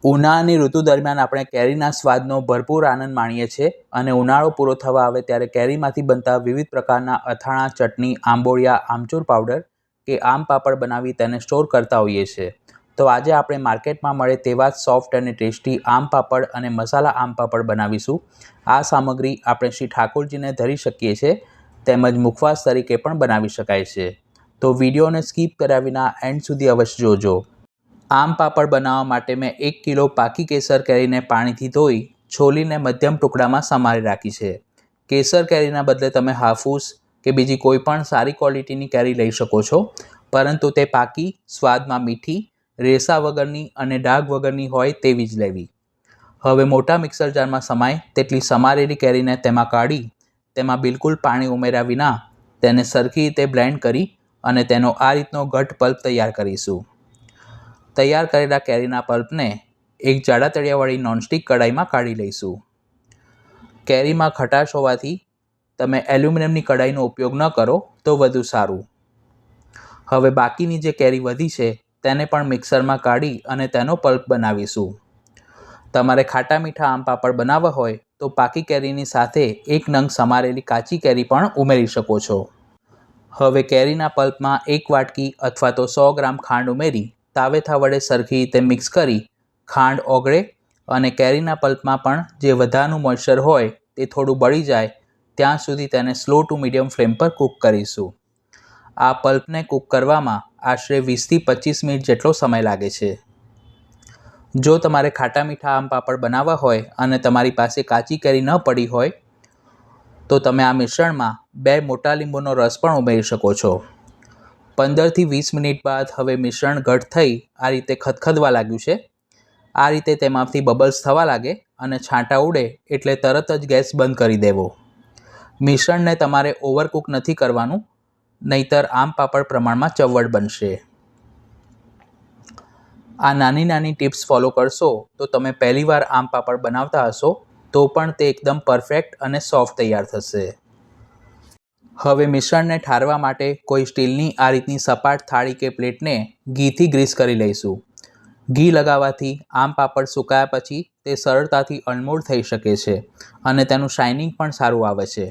ઉનાળાની ઋતુ દરમિયાન આપણે કેરીના સ્વાદનો ભરપૂર આનંદ માણીએ છીએ અને ઉનાળો પૂરો થવા આવે ત્યારે કેરીમાંથી બનતા વિવિધ પ્રકારના અથાણાં, ચટણી, આંબોળિયા, આમચૂર પાવડર કે આમ પાપડ બનાવી તેને સ્ટોર કરતા હોઈએ છીએ. તો આજે આપણે માર્કેટમાં મળે તેવા જ સોફ્ટ અને ટેસ્ટી આમ પાપડ અને મસાલા આમ પાપડ બનાવીશું. આ સામગ્રી આપણે શ્રી ઠાકોરજીને ધરી શકીએ છીએ તેમજ મુખવાસ તરીકે પણ બનાવી શકાય છે. તો વિડીયોને સ્કીપ કર્યા વિના એન્ડ સુધી અવશ્ય જોજો. આમ પાપડ બનાવવા માટે મેં 1 કિલો પાકી કેસર કેરીને પાણીથી ધોઈ છોલીને મધ્યમ ટુકડામાં સમારી રાખી છે. કેસર કેરીના બદલે તમે હાફૂસ કે બીજી કોઈ પણ સારી ક્વોલિટીની કેરી લઈ શકો છો, પરંતુ તે પાકી, સ્વાદમાં મીઠી, રેસા વગરની અને ડાઘ વગરની હોય તેવી જ લેવી. હવે મોટા મિક્સર જારમાં સમાય તેટલી સમારેલી કેરીને તેમાં કાઢી તેમાં બિલકુલ પાણી ઉમેર્યા વિના તેને સરખી રીતે બ્લેન્ડ કરી અને તેનો આ રીતનો ઘટ્ટ પલ્પ તૈયાર કરીશું. તૈયાર કરેલા કેરીના પલ્પને એક જાડા તળિયાવાળી નોનસ્ટિક કઢાઈમાં કાઢી લઈશું. કેરીમાં ખટાશ હોવાથી તમે એલ્યુમિનિયમની કઢાઈનો ઉપયોગ ન કરો તો વધુ સારું. હવે બાકીની જે કેરી વધી છે તેને પણ મિક્સરમાં કાઢી અને તેનો પલ્પ બનાવીશું. તમારે ખાટા મીઠા આમ પાપડ બનાવવા હોય તો પાકી કેરીની સાથે 1 નંગ સમારેલી કાચી કેરી પણ ઉમેરી શકો છો. હવે કેરીના પલ્પમાં 1 વાટકી અથવા તો 100 ગ્રામ ખાંડ ઉમેરી તાવેથા વડે સરખી રીતે મિક્સ કરી ખાંડ ઓગળે અને કેરીના પલ્પમાં પણ જે વધારાનું મોઇશ્ચર હોય તે થોડું બળી જાય ત્યાં સુધી તેને સ્લો ટુ મીડિયમ ફ્લેમ પર કૂક કરીશું. આ પલ્પને કૂક કરવામાં આશરે 20થી 25 મિનિટ જેટલો સમય લાગે છે. જો તમારે ખાટા મીઠા આમ પાપડ બનાવવા હોય અને તમારી પાસે કાચી કેરી ન પડી હોય તો તમે આ મિશ્રણમાં 2 મોટા લીંબુનો રસ પણ ઉમેરી શકો છો. 15થી 20 મિનિટ બાદ હવે મિશ્રણ ઘટ્ટ થઈ આ રીતે ખદખદવા લાગ્યું છે. આ રીતે તેમાંથી બબલ્સ થવા લાગે અને છાંટા ઉડે એટલે તરત જ ગેસ બંધ કરી દેવો. મિશ્રણને તમારે ઓવરકુક નથી કરવાનું, નહીંતર આમ પાપડ પ્રમાણમાં ચવડ બનશે. આ નાની નાની ટિપ્સ ફોલો કરશો તો તમે પહેલીવાર આમ પાપડ બનાવતા હશો તો પણ તે એકદમ પરફેક્ટ અને સોફ્ટ તૈયાર થશે. હવે મિશ્રણને ઠારવા માટે કોઈ સ્ટીલની આ રીતની સપાટ થાળી કે પ્લેટને ઘીથી ગ્રીસ કરી લઈશું. ઘી લગાવવાથી આમ પાપડ સુકાયા પછી તે સરળતાથી અનમોલ્ડ થઈ શકે છે અને તેનું શાઇનિંગ પણ સારું આવે છે.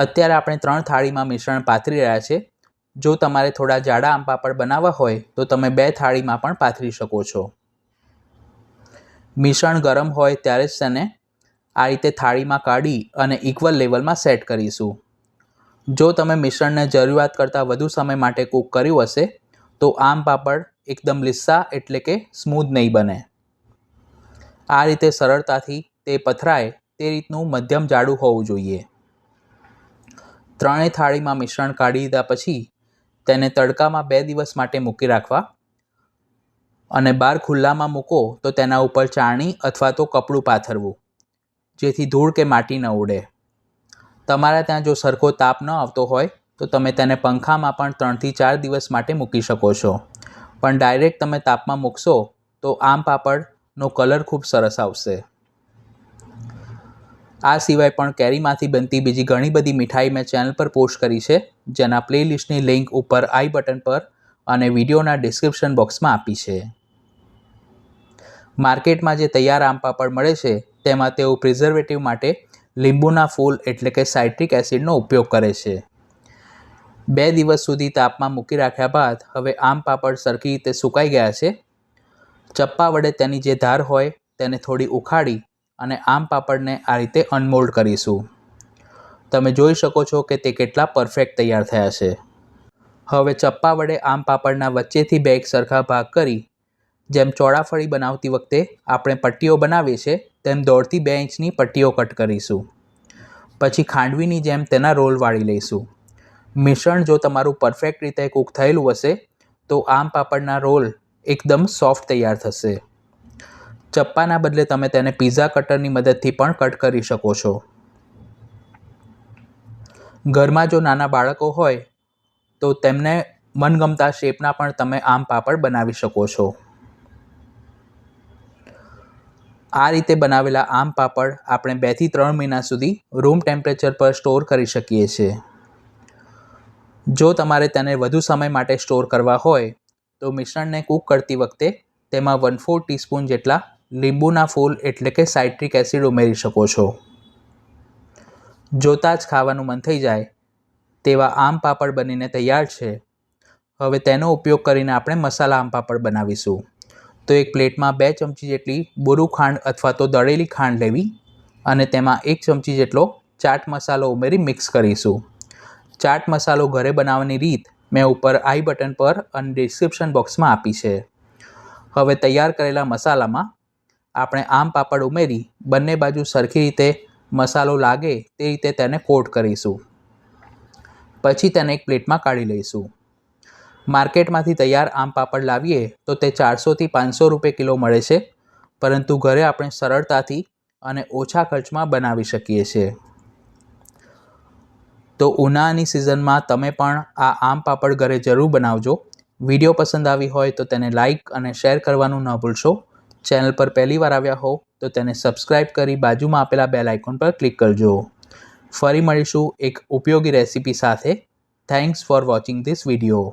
અત્યારે આપણે 3 થાળીમાં મિશ્રણ પાથરી રહ્યા છે. જો તમારે થોડા જાડા આમ પાપડ બનાવવા હોય તો તમે 2 થાળીમાં પણ પાથરી શકો છો. મિશ્રણ ગરમ હોય ત્યારે જ તેને આ રીતે થાળીમાં કાઢી અને ઇક્વલ લેવલમાં સેટ કરીશું. જો તમે મિશ્રણને જરૂરિયાત કરતાં વધુ સમય માટે કૂક કર્યું હશે તો આમ પાપડ એકદમ લીસા એટલે કે સ્મૂધ નહીં બને. આ રીતે સરળતાથી તે પથરાય તે રીતનું મધ્યમ જાડું હોવું જોઈએ. 3 થાળીમાં મિશ્રણ કાઢી દીધા પછી તેને તડકામાં 2 દિવસ માટે મૂકી રાખવા અને બહાર ખુલ્લામાં મૂકો તો તેના ઉપર ચાળણી અથવા તો કપડું પાથરવું જેથી ધૂળ કે માટી ન ઉડે. તમારા ત્યાં જો સરખો તાપ ન આવતો હોય તો તમે તેને પંખામાં પણ 3થી 4 દિવસ માટે મૂકી શકો છો, પણ ડાયરેક્ટ તમે તાપમાં મૂકશો તો આમ પાપડનો કલર ખૂબ સરસ આવશે. આ સિવાય પણ કેરીમાંથી બનતી બીજી ઘણી બધી મીઠાઈ મેં ચેનલ પર પોસ્ટ કરી છે, જેના પ્લેલિસ્ટની લિંક ઉપર આઈ બટન પર અને વિડીયોના ડિસ્ક્રિપ્શન બોક્સમાં આપી છે. માર્કેટમાં જે તૈયાર આમ પાપડ મળે છે તેમાં તેઓ પ્રિઝર્વેટિવ માટે લીંબુના ફૂલ એટલે કે સાઇટ્રિક એસિડનો ઉપયોગ કરે છે. 2 દિવસ સુધી તાપમાં મૂકી રાખ્યા બાદ હવે આમ પાપડ સરખી રીતે સુકાઈ ગયા છે. ચપ્પા વડે તેની જે ધાર હોય તેને થોડી ઉખાડી અને આમ પાપડને આ રીતે અનમોલ્ડ કરીશું. તમે જોઈ શકો છો કે તે કેટલા પરફેક્ટ તૈયાર થયા છે. હવે ચપ્પા વડે આમ પાપડના વચ્ચેથી 2 એક સરખા ભાગ કરી જેમ ચોળાફળી બનાવતી વખતે આપણે પટ્ટીઓ બનાવીએ છીએ તેમ 1.5 થી 2 ઇંચની પટ્ટીઓ કટ કરીશું. પછી ખાંડવીની જેમ તેના રોલ વાળી લઈશું. મિશ્રણ જો તમારું પરફેક્ટ રીતે કૂક થયેલું હશે તો આમ પાપડના રોલ એકદમ સોફ્ટ તૈયાર થશે. ચપ્પાના બદલે તમે તેને પિઝા કટરની મદદથી પણ કટ કરી શકો છો. ઘરમાં જો નાના બાળકો હોય તો તેમને મનગમતા શેપના પણ તમે આમ પાપડ બનાવી શકો છો. આ રીતે બનાવેલા આમ પાપડ આપણે 2 થી 3 મહિના સુધી રૂમ ટેમ્પરેચર પર સ્ટોર કરી શકીએ છીએ. જો તમારે તેને વધુ સમય માટે સ્ટોર કરવા હોય તો મિશ્રણને કૂક કરતી વખતે તેમાં 1/4 ટીસ્પૂન જેટલા લીંબુના ફૂલ એટલે કે સાઇટ્રિક એસિડ ઉમેરી શકો છો. જોતાં જ ખાવાનું મન થઈ જાય તેવા આમ પાપડ બનીને તૈયાર છે. હવે તેનો ઉપયોગ કરીને આપણે મસાલા આમ પાપડ બનાવીશું. તો એક પ્લેટમાં 2 ચમચી જેટલી બોરું ખાંડ અથવા તો દળેલી ખાંડ લેવી અને તેમાં 1 ચમચી જેટલો ચાટ મસાલો ઉમેરી મિક્સ કરીશું. ચાટ મસાલો ઘરે બનાવવાની રીત મેં ઉપર આઈ બટન પર અને ડિસ્ક્રિપ્શન બોક્સમાં આપી છે. હવે તૈયાર કરેલા મસાલામાં આપણે આમ પાપડ ઉમેરી બંને બાજુ સરખી રીતે મસાલો લાગે તે રીતે તેને કોટ કરીશું. પછી તેને એક પ્લેટમાં કાઢી લઈશું. માર્કેટમાંથી તૈયાર આમ પાપડ લાવીએ તો તે 400થી 500 રૂપિયા કિલો મળે છે, પરંતુ ઘરે આપણે સરળતાથી અને ઓછા ખર્ચમાં બનાવી શકીએ છીએ. તો ઉનાળાની સિઝનમાં તમે પણ આ આમ પાપડ ઘરે જરૂર બનાવજો. વિડીયો પસંદ આવી હોય તો તેને લાઇક અને શેર કરવાનું ન ભૂલશો. ચેનલ પર પહેલી વાર આવ્યા હો તો તેને સબસ્ક્રાઈબ કરી બાજુમાં આપેલા બેલ આઇકોન પર ક્લિક કરજો. ફરી મળીશું એક ઉપયોગી રેસીપી સાથે. Thanks for watching this video.